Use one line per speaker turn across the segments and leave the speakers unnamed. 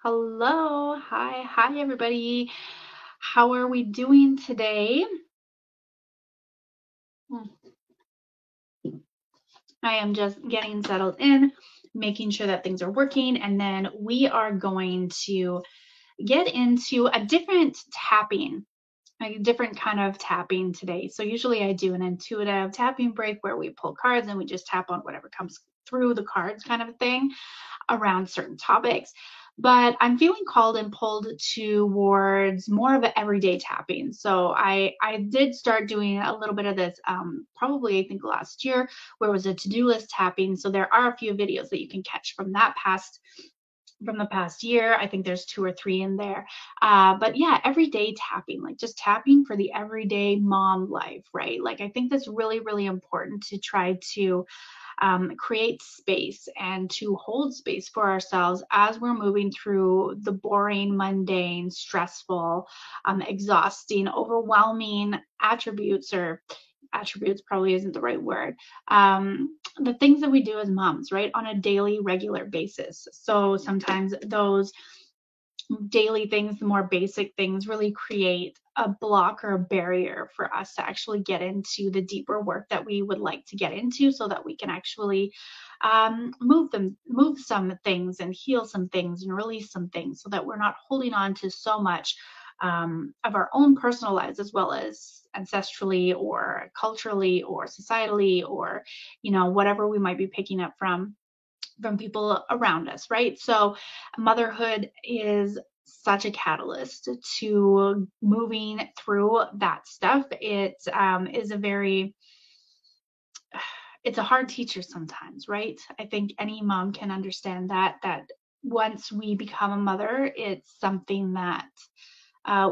Hello. Hi everybody. How are we doing today? Hmm, I am just getting settled in, making sure that things are working, and then we are going to get into a different tapping, a different kind of tapping today. So usually I do an intuitive tapping break where we pull cards and we just tap on whatever comes through the cards kind of a thing around certain topics. But I'm feeling called and pulled towards more of an everyday tapping. So I did start doing a little bit of this probably I think last year, where it was a to-do list tapping. So there are a few videos that you can catch from the past year. I think there's 2 or 3 in there. But yeah, everyday tapping, like just tapping for the everyday mom life, right? Like I think that's really, really important to try to create space and to hold space for ourselves as we're moving through the boring, mundane, stressful, exhausting, overwhelming attributes probably isn't the right word. The things that we do as moms, right, on a daily, regular basis. So sometimes those daily things, the more basic things, really create a block or a barrier for us to actually get into the deeper work that we would like to get into so that we can actually move some things and heal some things and release some things so that we're not holding on to so much of our own personal lives as well as ancestrally or culturally or societally or whatever we might be picking up from people around us, right? So motherhood is such a catalyst to moving through that stuff. It is a very, it's a hard teacher sometimes, right? I think any mom can understand that once we become a mother, it's something that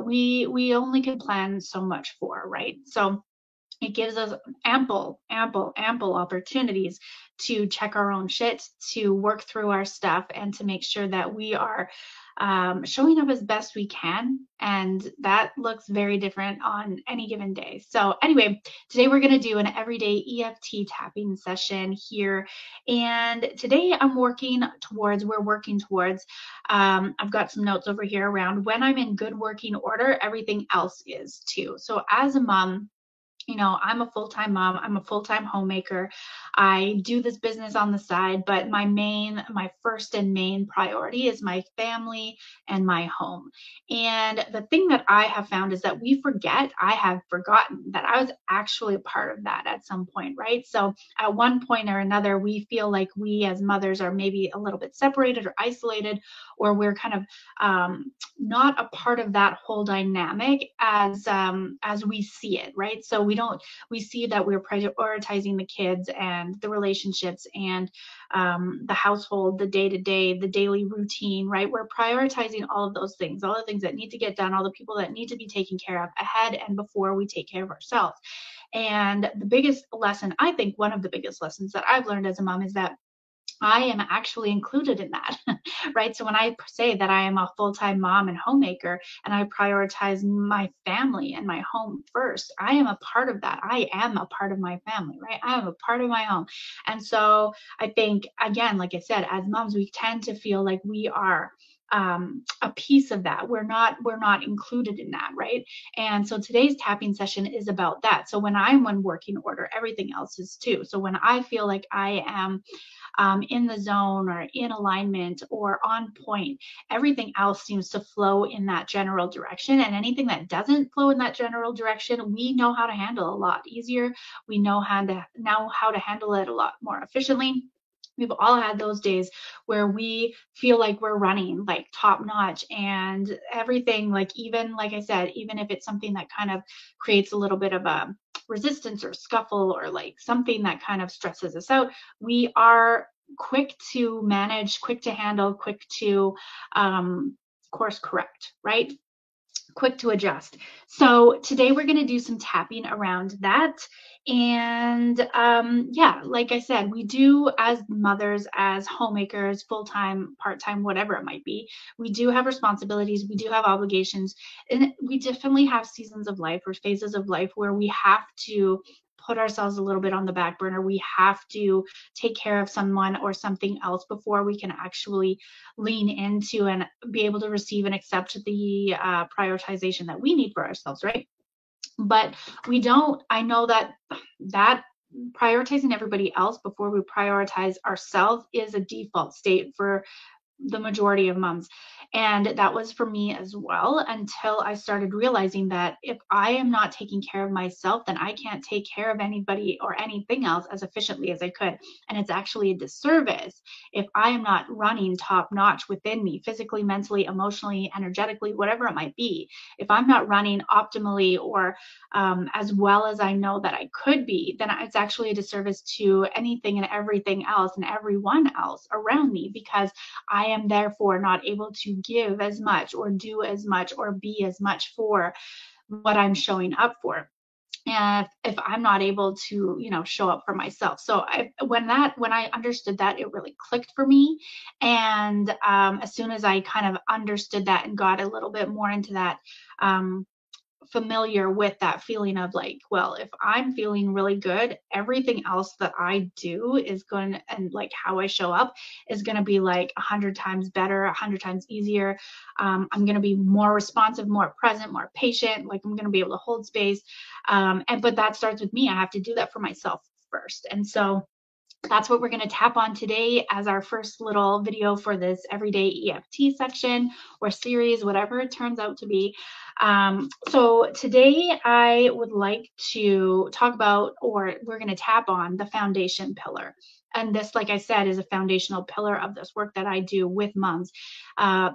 we only can plan so much for, right? So it gives us ample opportunities to check our own shit, to work through our stuff, and to make sure that we are showing up as best we can. And that looks very different on any given day. So, anyway, today we're going to do an everyday EFT tapping session here. And today we're working towards, I've got some notes over here around when I'm in good working order, everything else is too. So, as a mom, I'm a full-time mom. I'm a full-time homemaker. I do this business on the side, but my first and main priority is my family and my home. And the thing that I have found is that I have forgotten that I was actually a part of that at some point, right? So at one point or another, we feel like we as mothers are maybe a little bit separated or isolated, or we're kind of not a part of that whole dynamic as we see it, right? So we see that we're prioritizing the kids and the relationships and the household, the day to day, the daily routine, right? We're prioritizing all of those things, all the things that need to get done, all the people that need to be taken care of ahead and before we take care of ourselves. And the biggest lesson, I think one of the biggest lessons that I've learned as a mom is that I am actually included in that, right? So when I say that I am a full-time mom and homemaker and I prioritize my family and my home first, I am a part of that. I am a part of my family, right? I am a part of my home. And so I think, again, like I said, as moms, we tend to feel like we are a piece of that. We're not included in that, right? And so today's tapping session is about that. So when I'm in working order, everything else is too. So when I feel like I am in the zone or in alignment or on point, everything else seems to flow in that general direction. And anything that doesn't flow in that general direction, we know how to handle a lot easier. We know how to handle it a lot more efficiently. We've all had those days where we feel like we're running like top notch and everything, like even like I said, even if it's something that kind of creates a little bit of a resistance or scuffle or like something that kind of stresses us out, we are quick to manage, quick to handle, quick to course correct, right? Quick to adjust. So today we're going to do some tapping around that. And yeah, like I said, we do as mothers, as homemakers, full-time, part-time, whatever it might be, we do have responsibilities, we do have obligations, and we definitely have seasons of life or phases of life where we have to put ourselves a little bit on the back burner. We have to take care of someone or something else before we can actually lean into and be able to receive and accept the prioritization that we need for ourselves, right? But we don't, I know that prioritizing everybody else before we prioritize ourselves is a default state for the majority of moms. And that was for me as well, until I started realizing that if I am not taking care of myself, then I can't take care of anybody or anything else as efficiently as I could. And it's actually a disservice if I am not running top notch within me, physically, mentally, emotionally, energetically, whatever it might be. If I'm not running optimally or as well as I know that I could be, then it's actually a disservice to anything and everything else and everyone else around me, because I am therefore not able to give as much or do as much or be as much for what I'm showing up for. And if I'm not able to, show up for myself. So when I understood that, it really clicked for me. And as soon as I kind of understood that and got a little bit more into that, familiar with that feeling of like, well, if I'm feeling really good, everything else that I do is going, and like how I show up is going to be like 100 times better, 100 times easier. I'm going to be more responsive, more present, more patient. Like I'm going to be able to hold space. But that starts with me. I have to do that for myself first. And so that's what we're going to tap on today as our first little video for this everyday EFT section or series, whatever it turns out to be. So today I would like to talk about, or we're going to tap on the foundation pillar. And this, like I said, is a foundational pillar of this work that I do with moms,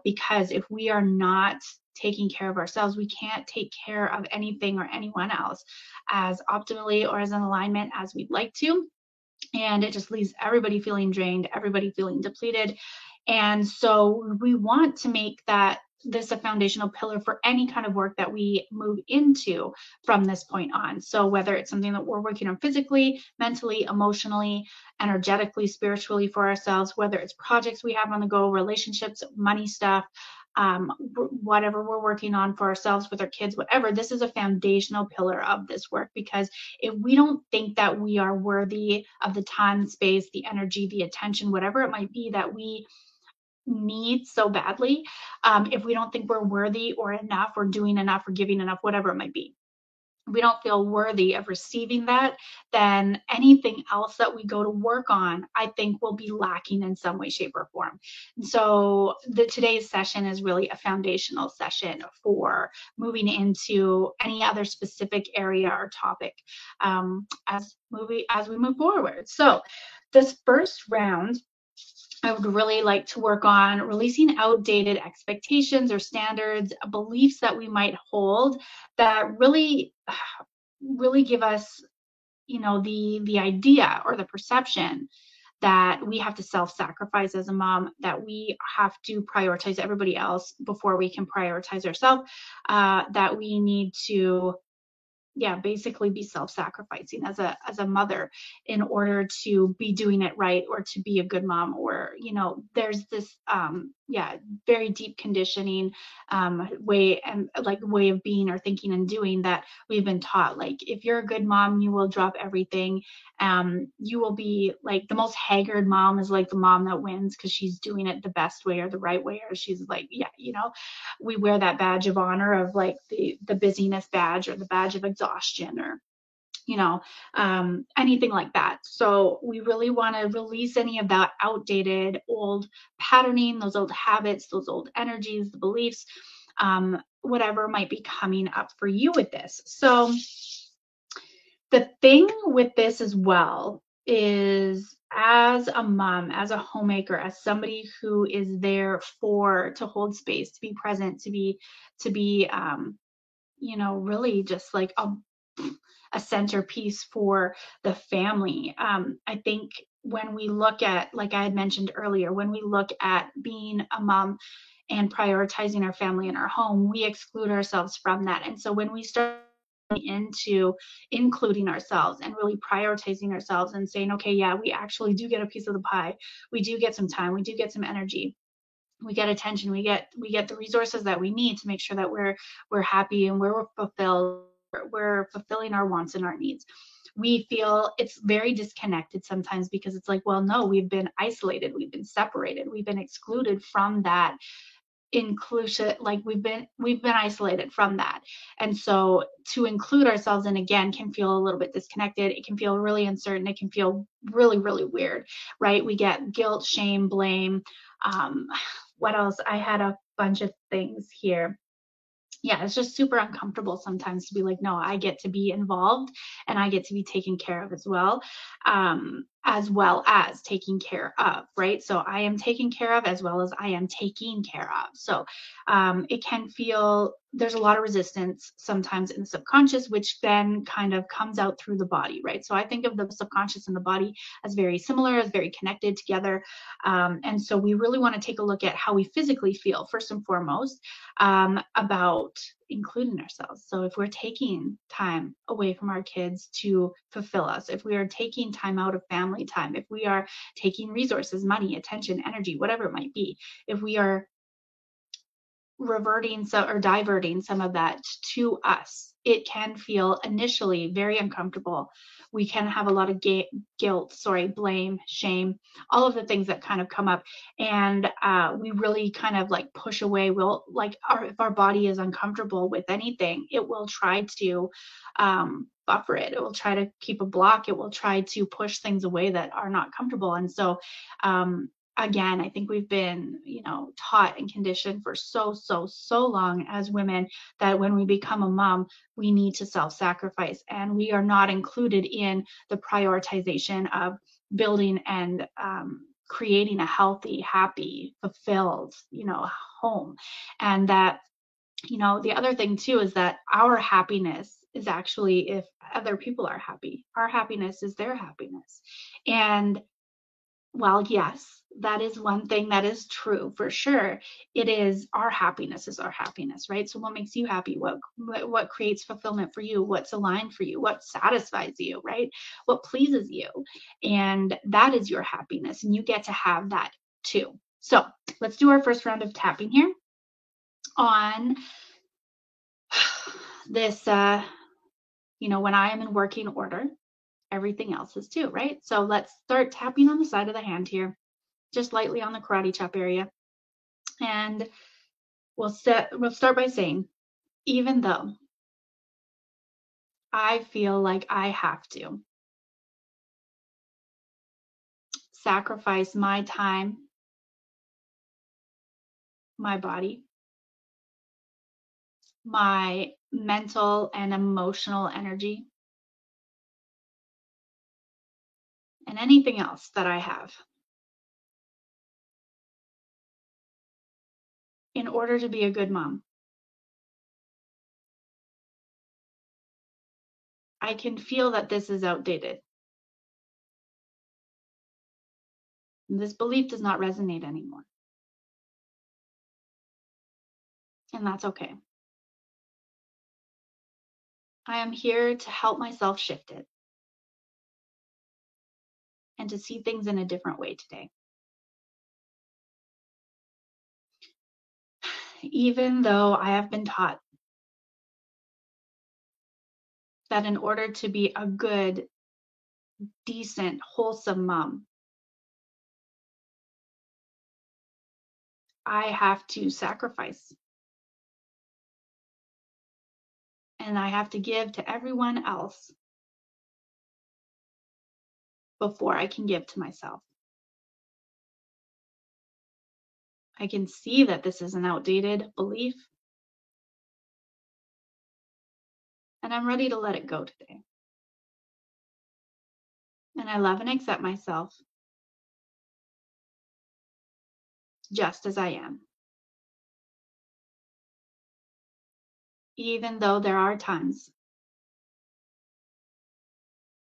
because if we are not taking care of ourselves, we can't take care of anything or anyone else as optimally or as in alignment as we'd like to. And it just leaves everybody feeling drained, everybody feeling depleted. And so we want to make this a foundational pillar for any kind of work that we move into from this point on. So whether it's something that we're working on physically, mentally, emotionally, energetically, spiritually for ourselves, whether it's projects we have on the go, relationships, money stuff, whatever we're working on for ourselves with our kids, whatever, this is a foundational pillar of this work. Because if we don't think that we are worthy of the time, space, the energy, the attention, whatever it might be that we need so badly, if we don't think we're worthy or enough or doing enough or giving enough, whatever it might be, we don't feel worthy of receiving that, then anything else that we go to work on, I think, will be lacking in some way, shape, or form. And so today's session is really a foundational session for moving into any other specific area or topic as we move forward. So this first round, I would really like to work on releasing outdated expectations or standards, beliefs that we might hold that really give us, the idea or the perception that we have to self-sacrifice as a mom, that we have to prioritize everybody else before we can prioritize ourselves, that we need to basically be self-sacrificing as a mother in order to be doing it right or to be a good mom, or there's this very deep conditioning way of being or thinking and doing that we've been taught. Like, if you're a good mom, you will drop everything. You will be like, the most haggard mom is like the mom that wins because she's doing it the best way or the right way, or she's like, we wear that badge of honor of like the busyness badge or the badge of exhaustion, or anything like that. So we really want to release any of that outdated old patterning, those old habits, those old energies, the beliefs, whatever might be coming up for you with this. So the thing with this as well is, as a mom, as a homemaker, as somebody who is there to hold space, to be present, to be really just like a centerpiece for the family. I think when we look at, like I had mentioned earlier, when we look at being a mom and prioritizing our family and our home, we exclude ourselves from that. And so when we start into including ourselves and really prioritizing ourselves and saying, okay, yeah, we actually do get a piece of the pie, we do get some time, we do get some energy, we get attention, we get the resources that we need to make sure that we're happy and we're fulfilled we're fulfilling our wants and our needs. We feel it's very disconnected sometimes because it's like, well, no, we've been isolated, we've been separated, we've been excluded from that inclusion, like we've been isolated from that. And so to include ourselves in again can feel a little bit disconnected. It can feel really uncertain. It can feel really, really weird, right? We get guilt, shame, blame. um what else? I had a bunch of things here. Yeah, it's just super uncomfortable sometimes to be like, no, I get to be involved and I get to be taken care of as well as taking care of, right? So I am taken care of as well as I am taking care of. So it can feel there's a lot of resistance sometimes in the subconscious, which then kind of comes out through the body, right? So I think of the subconscious and the body as very similar, as very connected together. And so we really want to take a look at how we physically feel first and foremost, about including ourselves. So if we're taking time away from our kids to fulfill us, if we are taking time out of family time, if we are taking resources, money, attention, energy, whatever it might be, if we are reverting or diverting some of that to us, it can feel initially very uncomfortable. We can have a lot of guilt, blame, shame, all of the things that kind of come up, and we really kind of like push away. We'll like if our body is uncomfortable with anything, it will try to buffer it. It will try to keep a block. It will try to push things away that are not comfortable. And so again, I think we've been, taught and conditioned for so long as women that when we become a mom, we need to self-sacrifice, and we are not included in the prioritization of building and creating a healthy, happy, fulfilled, home. And that, the other thing too is that our happiness is actually if other people are happy. Our happiness is their happiness. And well, yes, that is one thing that is true for sure. It is our happiness is our happiness, right? So what makes you happy? What creates fulfillment for you? What's aligned for you? What satisfies you, right? What pleases you? And that is your happiness, and you get to have that too. So let's do our first round of tapping here on this, when I am in working order, everything else is too, right? So let's start tapping on the side of the hand here, just lightly on the karate chop area. And we'll start by saying, even though I feel like I have to sacrifice my time, my body, my mental and emotional energy, and anything else that I have in order to be a good mom, I can feel that this is outdated. This belief does not resonate anymore. And that's okay. I am here to help myself shift it and to see things in a different way today. Even though I have been taught that in order to be a good, decent, wholesome mom, I have to sacrifice. And I have to give to everyone else before I can give to myself. I can see that this is an outdated belief, and I'm ready to let it go today. And I love and accept myself just as I am. Even though there are times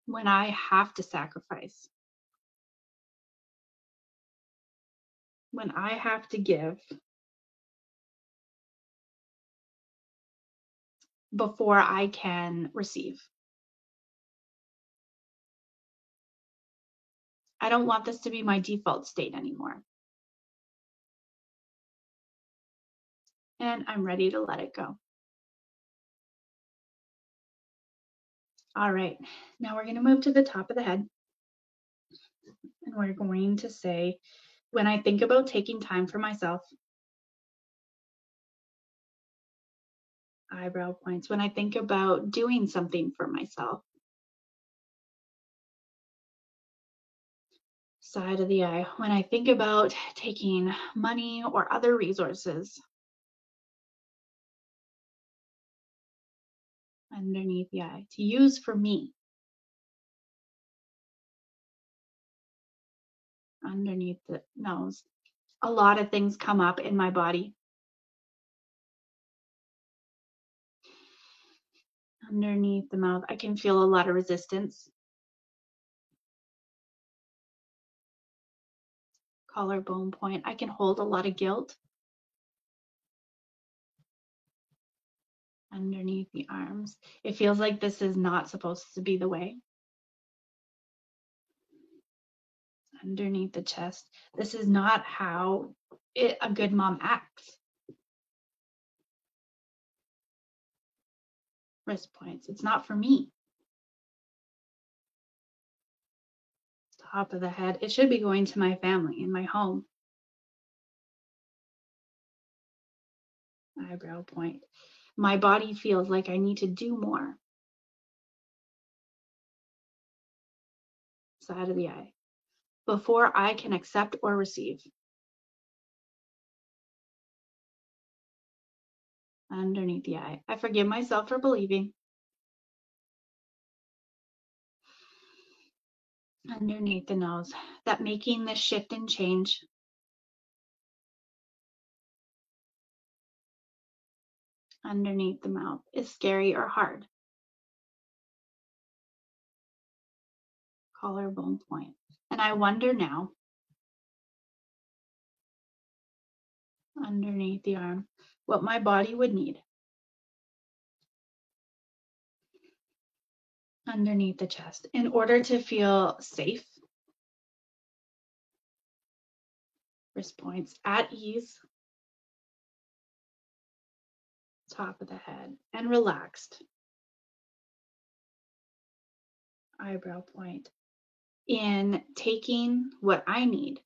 when I have to sacrifice, when I have to give before I can receive. I don't want this to be my default state anymore. And I'm ready to let it go. All right, now we're going to move to the top of the head. And we're going to say, when I think about taking time for myself, eyebrow points. When I think about doing something for myself, side of the eye. When I think about taking money or other resources, underneath the eye, to use for me, underneath the nose. A lot of things come up in my body. Underneath the mouth, I can feel a lot of resistance. Collarbone point, I can hold a lot of guilt. Underneath the arms, it feels like this is not supposed to be the way. Underneath the chest, this is not how a good mom acts. Wrist points, it's not for me. Top of the head, it should be going to my family and my home. Eyebrow point, my body feels like I need to do more. Side of the eye, before I can accept or receive. Underneath the eye, I forgive myself for believing. Underneath the nose, that making this shift and change underneath the mouth is scary or hard. Collarbone point. And I wonder now, underneath the arm, what my body would need. Underneath the chest, in order to feel safe. Wrist points, at ease. Top of the head, and relaxed. Eyebrow point, in taking what I need.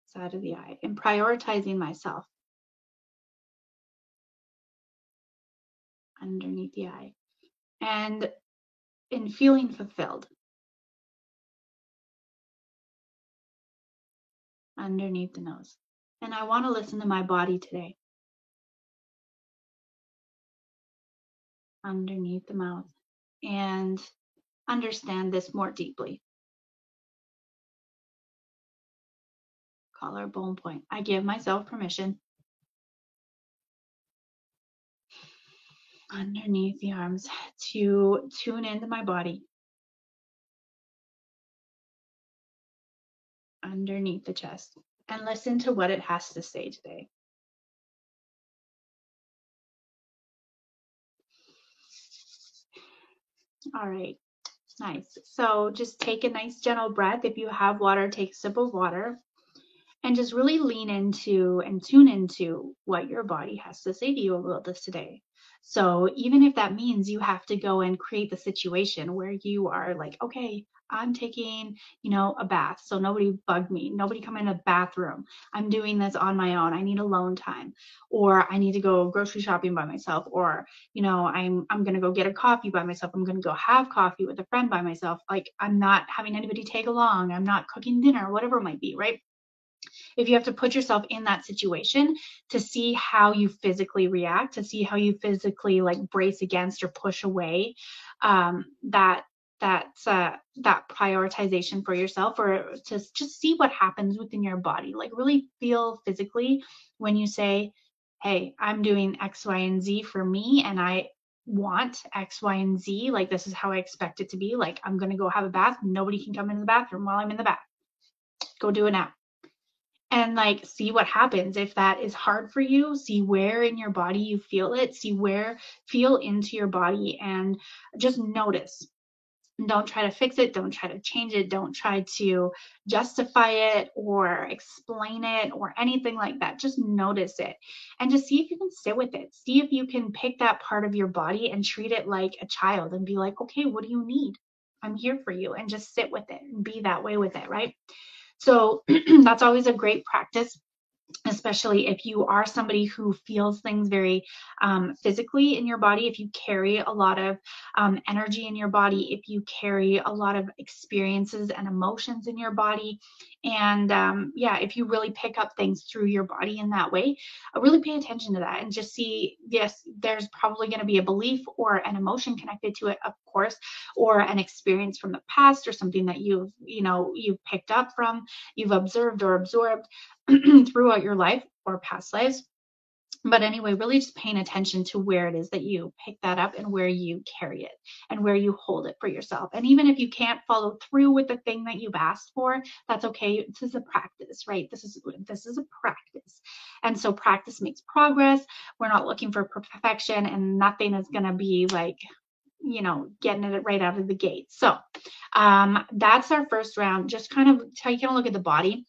Side of the eye, in prioritizing myself. Underneath the eye, and in feeling fulfilled. Underneath the nose. And I want to listen to my body today. Underneath the mouth, and understand this more deeply. Collarbone point, I give myself permission. Underneath the arms, to tune into my body. Underneath the chest, and listen to what it has to say today. All right, nice. So just take a nice gentle breath. If you have water, take a sip of water, and just really lean into and tune into what your body has to say to you about this today. So even if that means you have to go and create the situation where you are like, okay, I'm taking, a bath, so nobody bug me, nobody come in the bathroom. I'm doing this on my own. I need alone time, or I need to go grocery shopping by myself, or I'm gonna go get a coffee by myself. I'm gonna go have coffee with a friend by myself. Like, I'm not having anybody tag along. I'm not cooking dinner, whatever it might be, right? If you have to put yourself in that situation to see how you physically react, to see how you physically like brace against or push away that prioritization for yourself, or to just see what happens within your body, like really feel physically when you say, hey, I'm doing X, Y, and Z for me, and I want X, Y, and Z, like this is how I expect it to be. Like, I'm gonna go have a bath, nobody can come into the bathroom while I'm in the bath. Go do it now. And like, see what happens. If that is hard for you, see where in your body you feel it, feel into your body, and just notice Don't try to fix it. Don't try to change it. Don't try to justify it or explain it or anything like that. Just notice it and just see if you can sit with it. See if you can pick that part of your body and treat it like a child and be like, okay, what do you need? I'm here for you. And just sit with it and be that way with it, right? So that's always a great practice, especially if you are somebody who feels things very physically in your body, if you carry a lot of energy in your body, if you carry a lot of experiences and emotions in your body. And yeah, if you really pick up things through your body in that way, really pay attention to that and just see, yes, there's probably going to be a belief or an emotion connected to it, of course, or an experience from the past or something that you've picked up from, you've observed or absorbed throughout your life or past lives. But anyway, really just paying attention to where it is that you pick that up and where you carry it and where you hold it for yourself. And even if you can't follow through with the thing that you've asked for, that's okay. This is a practice, right? This is a practice. And so practice makes progress. We're not looking for perfection, and nothing is going to be like, getting it right out of the gate. So that's our first round, just kind of taking a look at the body.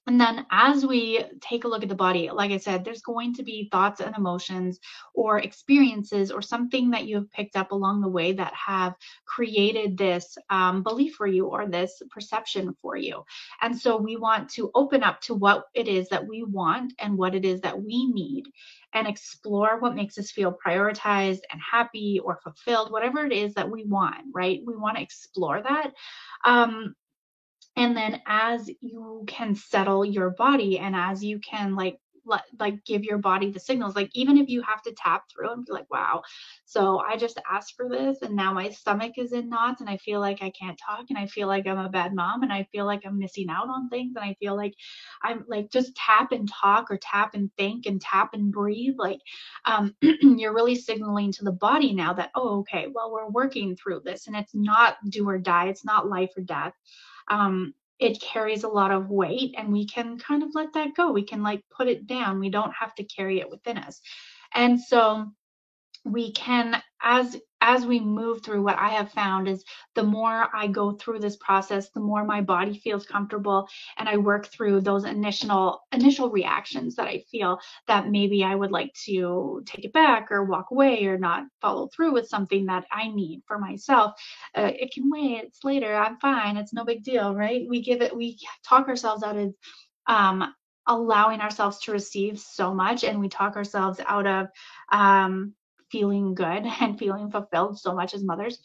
And then as we take a look at the body, like I said, there's going to be thoughts and emotions or experiences or something that you have picked up along the way that have created this belief for you or this perception for you. And so we want to open up to what it is that we want and what it is that we need, and explore what makes us feel prioritized and happy or fulfilled, whatever it is that we want, right? We want to explore that. And then as you can settle your body and as you can give your body the signals, like even if you have to tap through and be like, wow, so I just asked for this and now my stomach is in knots and I feel like I can't talk and I feel like I'm a bad mom and I feel like I'm missing out on things and I feel like I'm like, just tap and talk or tap and think and tap and breathe. Like you're really signaling to the body now that, oh, okay, well, we're working through this and it's not do or die. It's not life or death. It carries a lot of weight and we can kind of let that go. We can like put it down. We don't have to carry it within us. And so we can, as we move through, what I have found is the more I go through this process, the more my body feels comfortable and I work through those initial reactions that I feel that maybe I would like to take it back or walk away or not follow through with something that I need for myself. It can wait, it's later, I'm fine, it's no big deal, right? We talk ourselves out of allowing ourselves to receive so much, and we talk ourselves out of feeling good and feeling fulfilled so much as mothers.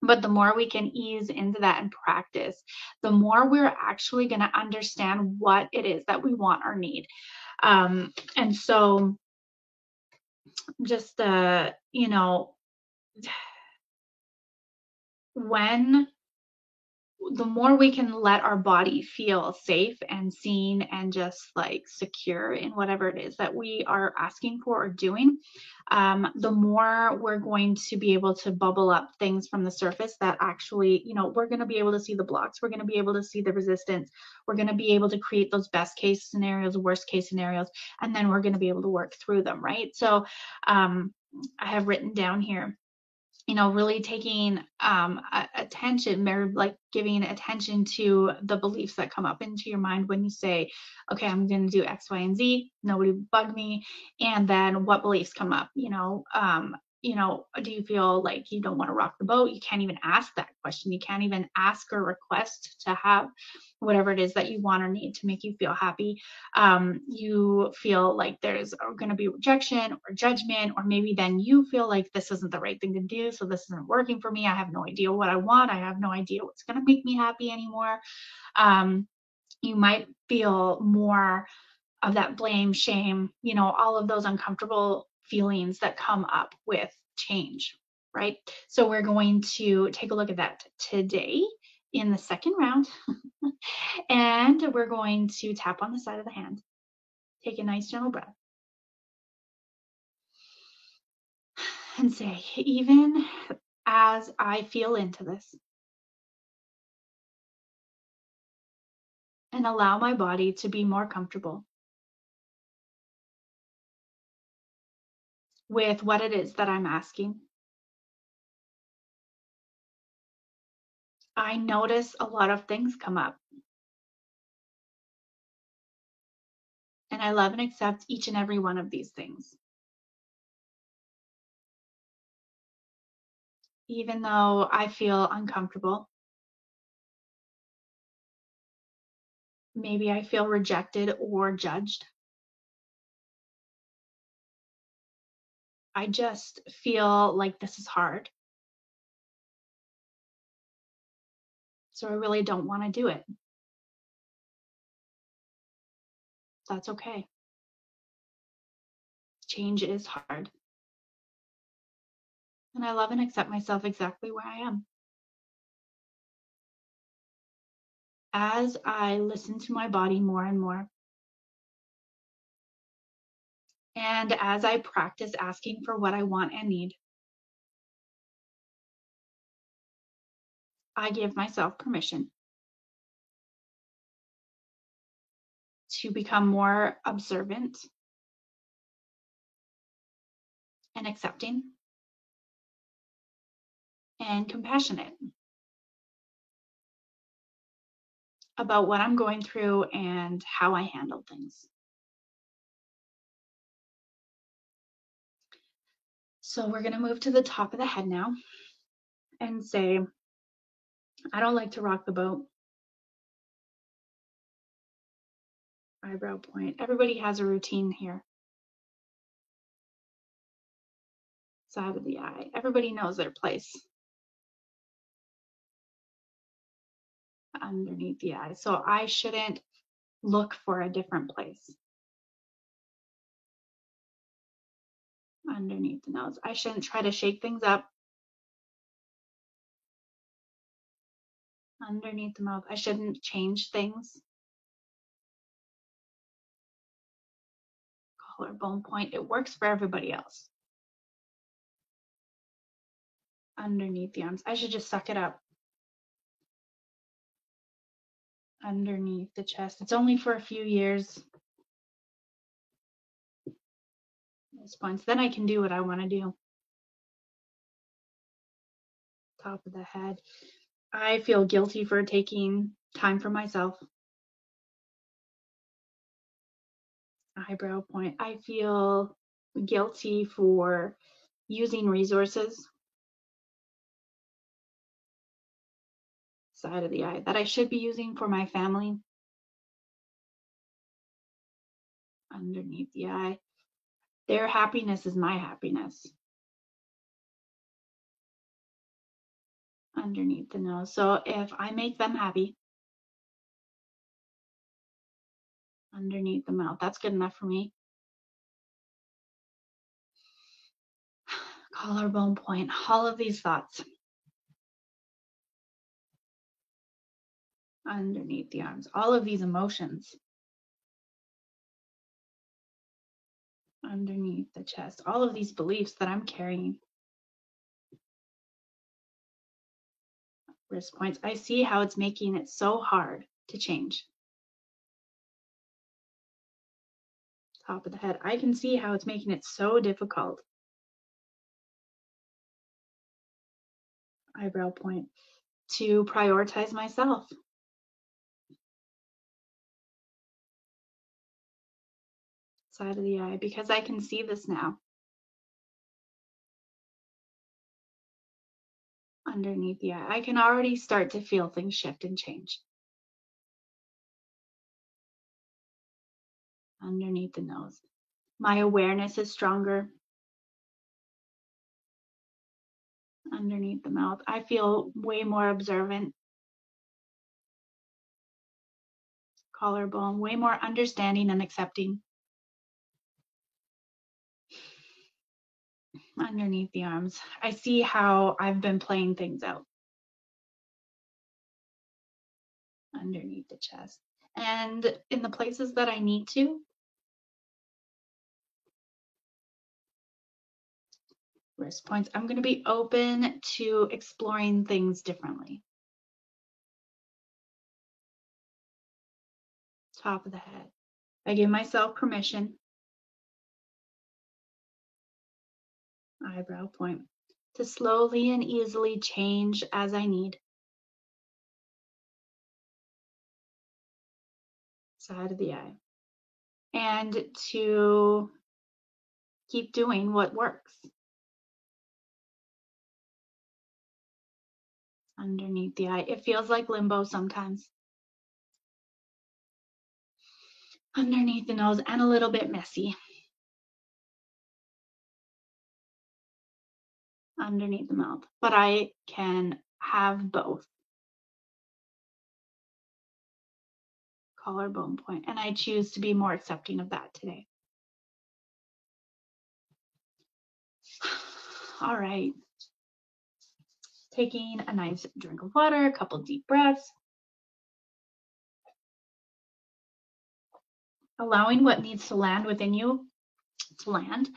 But the more we can ease into that and practice, the more we're actually going to understand what it is that we want or need. And so just, when the more we can let our body feel safe and seen and just like secure in whatever it is that we are asking for or doing, the more we're going to be able to bubble up things from the surface that actually, we're going to be able to see the blocks. We're going to be able to see the resistance. We're going to be able to create those best case scenarios, worst case scenarios, and then we're going to be able to work through them, right? So I have written down here, really taking attention, or like giving attention to the beliefs that come up into your mind when you say, okay, I'm going to do X, Y, and Z. Nobody bug me. And then what beliefs come up? Do you feel like you don't want to rock the boat? You can't even ask that question. You can't even ask or request to have whatever it is that you want or need to make you feel happy. You feel like there's going to be rejection or judgment, or maybe then you feel like this isn't the right thing to do, so this isn't working for me. I have no idea what I want. I have no idea what's going to make me happy anymore. You might feel more of that blame, shame, all of those uncomfortable feelings that come up with change, right? So we're going to take a look at that today in the second round. And we're going to tap on the side of the hand. Take a nice gentle breath. And say, even as I feel into this, and allow my body to be more comfortable with what it is that I'm asking. I notice a lot of things come up. And I love and accept each and every one of these things. Even though I feel uncomfortable, maybe I feel rejected or judged. I just feel like this is hard. So I really don't want to do it. That's okay. Change is hard. And I love and accept myself exactly where I am. As I listen to my body more and more, and as I practice asking for what I want and need, I give myself permission to become more observant and accepting and compassionate about what I'm going through and how I handle things. So we're going to move to the top of the head now and say, I don't like to rock the boat. Eyebrow point. Everybody has a routine here. Side of the eye. Everybody knows their place. Underneath the eye. So I shouldn't look for a different place. Underneath the nose. I shouldn't try to shake things up. Underneath the mouth. I shouldn't change things. Collarbone point. It works for everybody else. Underneath the arms. I should just suck it up. Underneath the chest. It's only for a few years. Those points. Then I can do what I want to do. Top of the head. I feel guilty for taking time for myself. Eyebrow point. I feel guilty for using resources. Side of the eye that I should be using for my family. Underneath the eye. Their happiness is my happiness. Underneath the nose. So if I make them happy, underneath the mouth, that's good enough for me. Collarbone point. All of these thoughts. Underneath the arms. All of these emotions. Underneath the chest. All of these beliefs that I'm carrying. Wrist points. I see how it's making it so hard to change. Top of the head. I can see how it's making it so difficult. Eyebrow point. To prioritize myself. Side of the eye. Because I can see this now. Underneath the eye. I can already start to feel things shift and change. Underneath the nose. My awareness is stronger. Underneath the mouth. I feel way more observant. Collarbone. Way more understanding and accepting. Underneath the arms. I see how I've been playing things out. Underneath the chest. And in the places that I need to, wrist points, I'm going to be open to exploring things differently. Top of the head. I give myself permission. Eyebrow point. To slowly and easily change as I need. side of the eye, and to keep doing what works. Underneath the eye. It feels like limbo sometimes. Underneath the nose and a little bit messy. Underneath the mouth. But I can have both. Collarbone point. And I choose to be more accepting of that today. All right. Taking a nice drink of water, a couple deep breaths. Allowing what needs to land within you to land.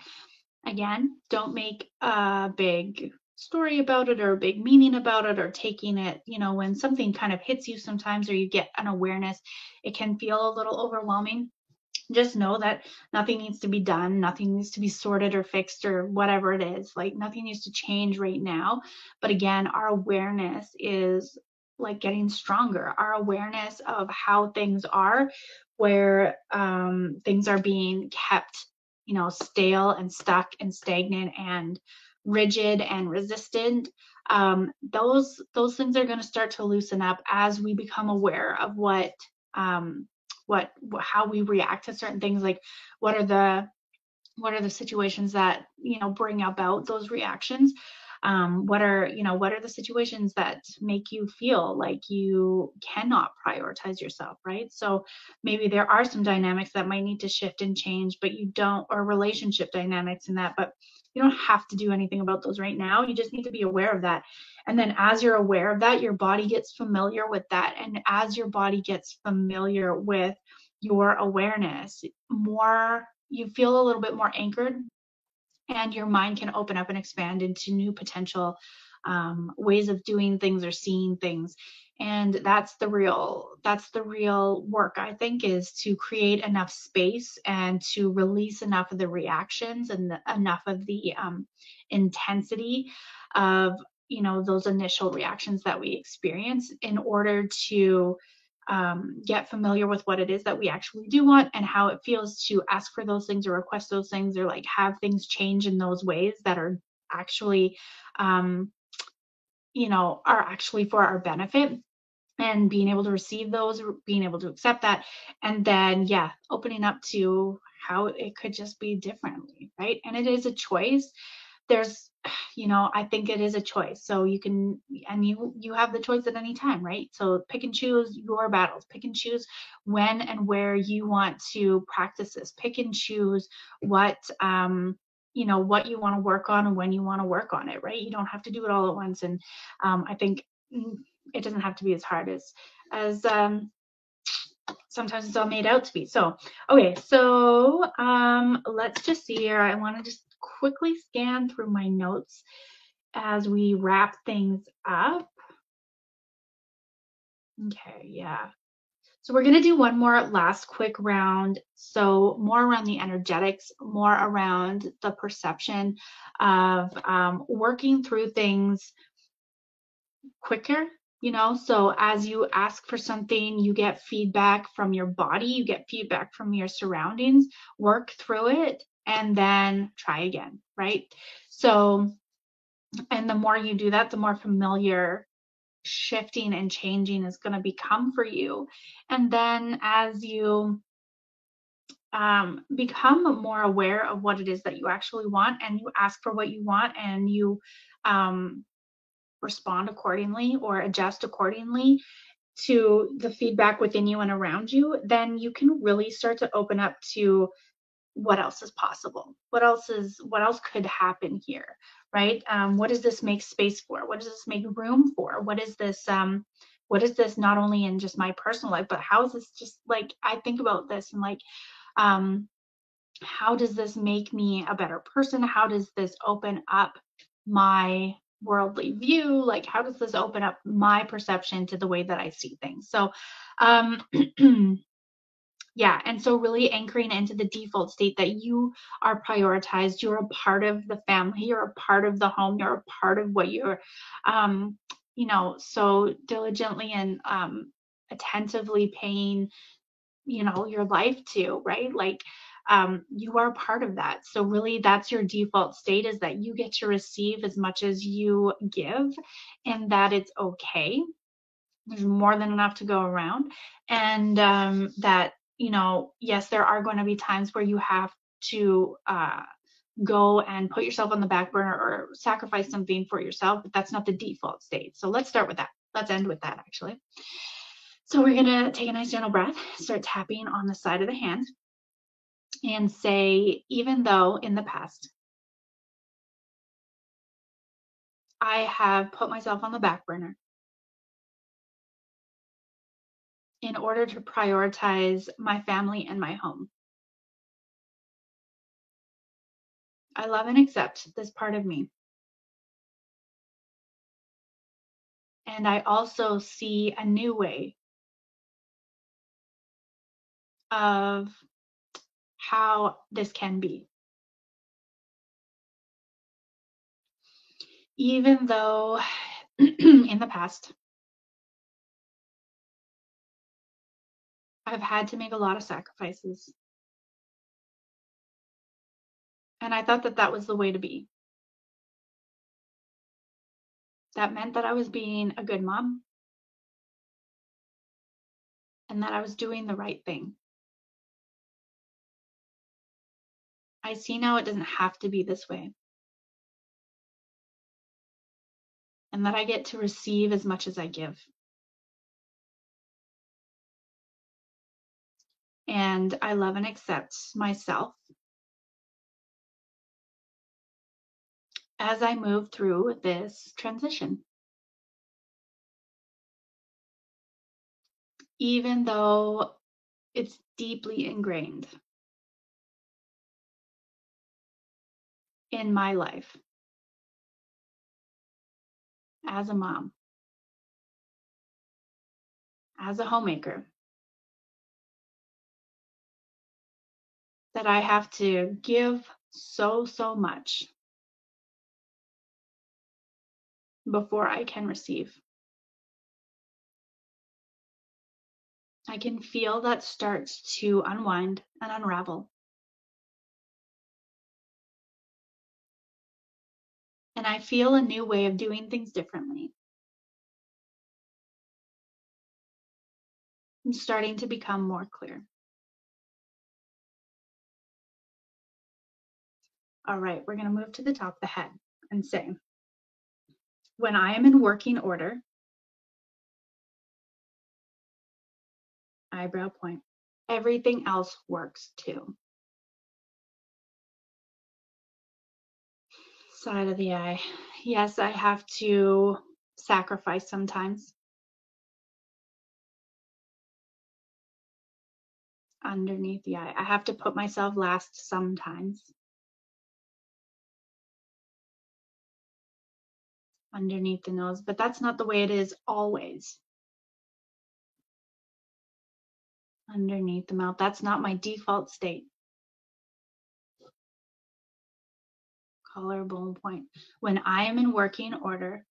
Again, don't make a big story about it or a big meaning about it, or taking it, when something kind of hits you sometimes, or you get an awareness, it can feel a little overwhelming. Just know that nothing needs to be done, nothing needs to be sorted or fixed or whatever it is. Like, nothing needs to change right now. But again, our awareness is like getting stronger. Our awareness of how things are, where things are being kept, stale and stuck and stagnant and rigid and resistant. Those things are going to start to loosen up as we become aware of how we react to certain things. Like, what are the situations that bring about those reactions? What are the situations that make you feel like you cannot prioritize yourself, right? So maybe there are some dynamics that might need to shift and change, but you don't, or relationship dynamics in that, but you don't have to do anything about those right now. You just need to be aware of that. And then as you're aware of that, your body gets familiar with that. And as your body gets familiar with your awareness, you feel a little bit more anchored, and your mind can open up and expand into new potential ways of doing things or seeing things. And that's the real work, I think, is to create enough space and to release enough of the reactions and enough of the intensity of those initial reactions that we experience, in order to get familiar with what it is that we actually do want, and how it feels to ask for those things or request those things, or like have things change in those ways that are actually are actually for our benefit, and being able to receive those, being able to accept that, and then opening up to how it could just be differently, right? And it is a choice. There's I think it is a choice. So you can, and you have the choice at any time, right? So pick and choose your battles, pick and choose when and where you want to practice this, pick and choose what what you want to work on and when you want to work on it, right? You don't have to do it all at once. And I think it doesn't have to be as hard as sometimes it's all made out to be. So okay, so let's just see here. I want to just quickly scan through my notes as we wrap things up. Okay, yeah. So we're going to do one more last quick round. So more around the energetics, more around the perception of working through things quicker. So as you ask for something, you get feedback from your body, you get feedback from your surroundings, work through it, and then try again, right? So, and the more you do that, the more familiar shifting and changing is going to become for you. And then as you become more aware of what it is that you actually want, and you ask for what you want, and you respond accordingly or adjust accordingly to the feedback within you and around you, then you can really start to open up to what else is possible, what else could happen here, right? What does this make space for? What does this make room for? What is this not only in just my personal life, but how is this, just like I think about this and like how does this make me a better person? How does this open up my worldly view? Like, how does this open up my perception to the way that I see things? So yeah, and so really anchoring into the default state that you are prioritized, you're a part of the family, you're a part of the home, you're a part of what you're so diligently and attentively paying your life to, right? Like, you are part of that. So really that's your default state, is that you get to receive as much as you give, and that it's okay. There's more than enough to go around. And that, yes, there are going to be times where you have to go and put yourself on the back burner or sacrifice something for yourself, but that's not the default state. So let's start with that. Let's end with that, actually. So we're going to take a nice gentle breath, start tapping on the side of the hand, and say, even though in the past I have put myself on the back burner in order to prioritize my family and my home, I love and accept this part of me. And I also see a new way of how this can be. Even though in the past I've had to make a lot of sacrifices, and I thought that that was the way to be. That meant that I was being a good mom and that I was doing the right thing. I see now it doesn't have to be this way, and that I get to receive as much as I give. And I love and accept myself as I move through this transition. Even though it's deeply ingrained in my life as a mom, as a homemaker, that I have to give so much before I can receive. I can feel that starts to unwind and unravel. And I feel a new way of doing things differently. I'm starting to become more clear. All right, we're going to move to the top of the head and say, when I am in working order, eyebrow point, everything else works too. Side of the eye. Yes, I have to sacrifice sometimes. Underneath the eye. I have to put myself last sometimes. Underneath the nose, but that's not the way it is always. Underneath the mouth. That's not my default state. Collarbone point. When I am in working order,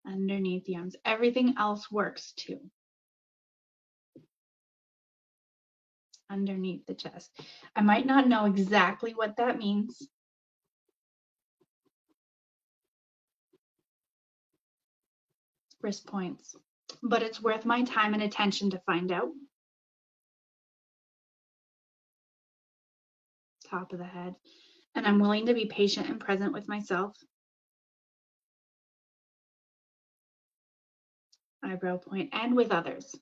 underneath the arms, everything else works too. Underneath the chest. I might not know exactly what that means. Wrist points. But it's worth my time and attention to find out. Top of the head. And I'm willing to be patient and present with myself. Eyebrow point, and with others.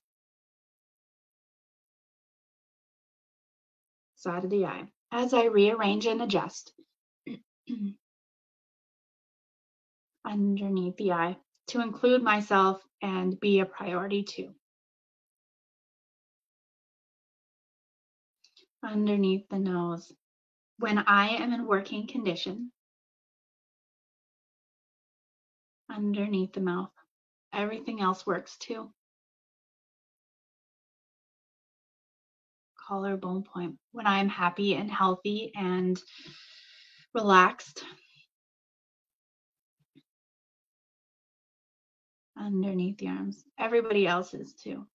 Side of the eye. As I rearrange and adjust underneath the eye to include myself and be a priority too. Underneath the nose. When I am in working condition, underneath the mouth. Everything else works too. Collarbone point. When I am happy and healthy and relaxed, Underneath the arms. Everybody else's too.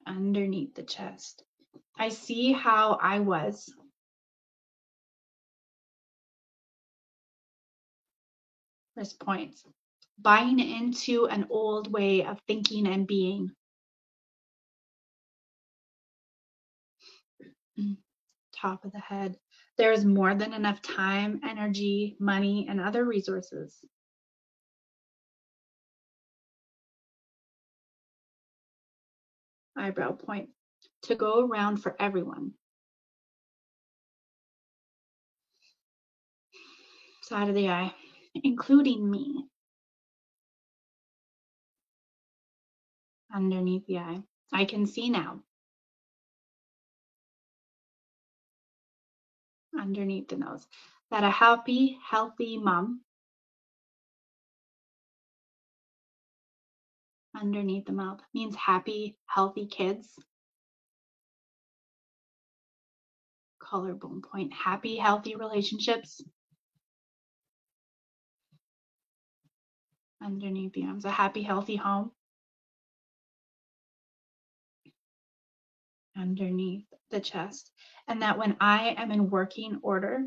Underneath the chest. I see how I was. Wrist points. Buying into an old way of thinking and being. Top of the head. There is more than enough time, energy, money, and other resources. Eyebrow point. To go around for everyone. Side of the eye. Including me. Underneath the eye. I can see now. Underneath the nose. That a happy, healthy mom. Underneath the mouth means happy, healthy kids. Collarbone point. Happy, healthy relationships. Underneath the arms. A happy, healthy home. Underneath the chest. And that when I am in working order,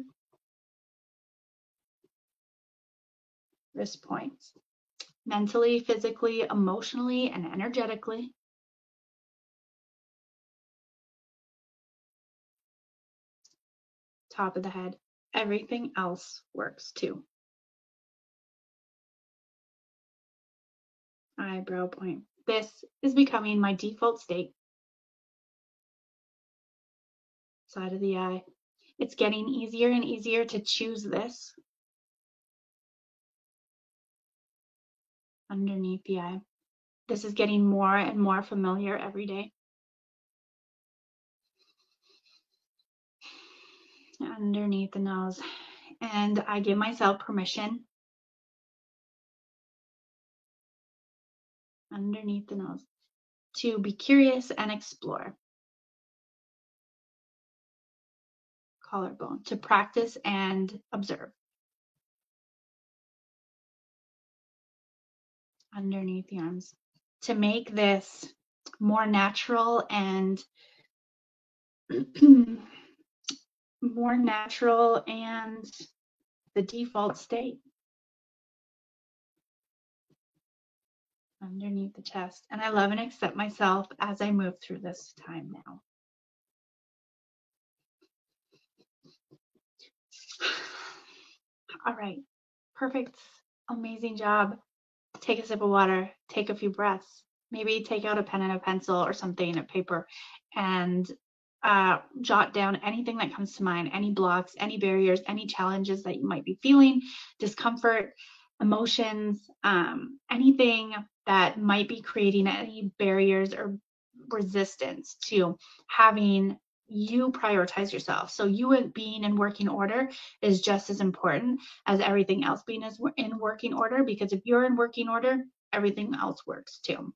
wrist points, mentally, physically, emotionally, and energetically. Top of the head. Everything else works too. Eyebrow point. This is becoming my default state. Side of the eye. It's getting easier and easier to choose this. Underneath the eye. This is getting more and more familiar every day. Underneath the nose. And I give myself permission. Underneath the nose. To be curious and explore. Collarbone. To practice and observe. Underneath the arms. To make this more natural and more natural and the default state. Underneath the chest. And I love and accept myself as I move through this time now. All right. Perfect. Amazing job. Take a sip of water, take a few breaths, maybe take out a pen and a pencil or something, a paper, and jot down anything that comes to mind, any blocks, any barriers, any challenges that you might be feeling, discomfort, emotions, anything that might be creating any barriers or resistance to having you prioritize yourself. So you being in working order is just as important as everything else being in working order, because if you're in working order, everything else works too.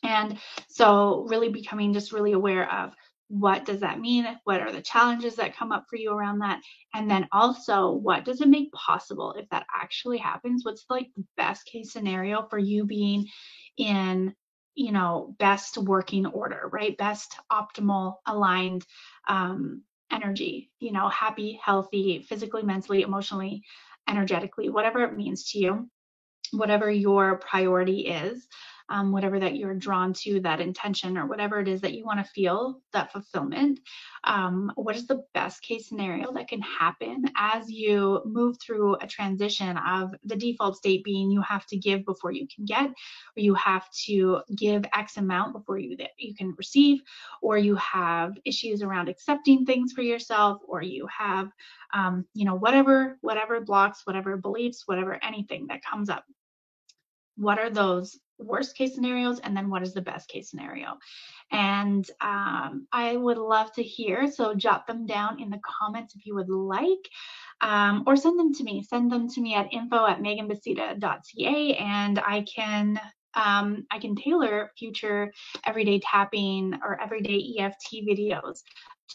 And so really becoming just really aware of what does that mean? What are the challenges that come up for you around that? And then also, what does it make possible if that actually happens? What's like the best case scenario for you being in, you know, best working order, right? Best optimal aligned energy, you know, happy, healthy, physically, mentally, emotionally, energetically, whatever it means to you, whatever your priority is, whatever that you're drawn to, that intention or whatever it is that you want to feel, that fulfillment. What is the best case scenario that can happen as you move through a transition of the default state being you have to give before you can get, or you have to give X amount before you can receive, or you have issues around accepting things for yourself, or you have you know, whatever blocks, whatever beliefs, whatever anything that comes up. What are those worst case scenarios, and then what is the best case scenario? And I would love to hear, so jot them down in the comments if you would like, or send them to me. Send them to me at info@meganbasita.ca, and I can tailor future everyday tapping or everyday EFT videos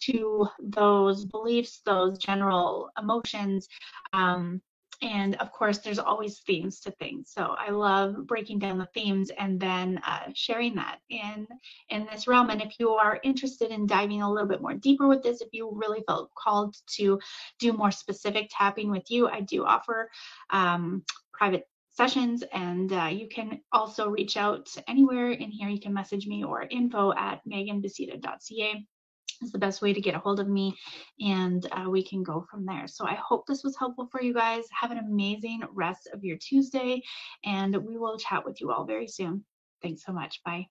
to those beliefs, those general emotions, And of course, there's always themes to things. So I love breaking down the themes and then sharing that in this realm. And if you are interested in diving a little bit more deeper with this, if you really felt called to do more specific tapping with you, I do offer private sessions, and you can also reach out anywhere in here. You can message me, or info@meganbesita.ca is the best way to get a hold of me, and we can go from there. So I hope this was helpful for you guys. Have an amazing rest of your Tuesday, and we will chat with you all very soon. Thanks so much. Bye.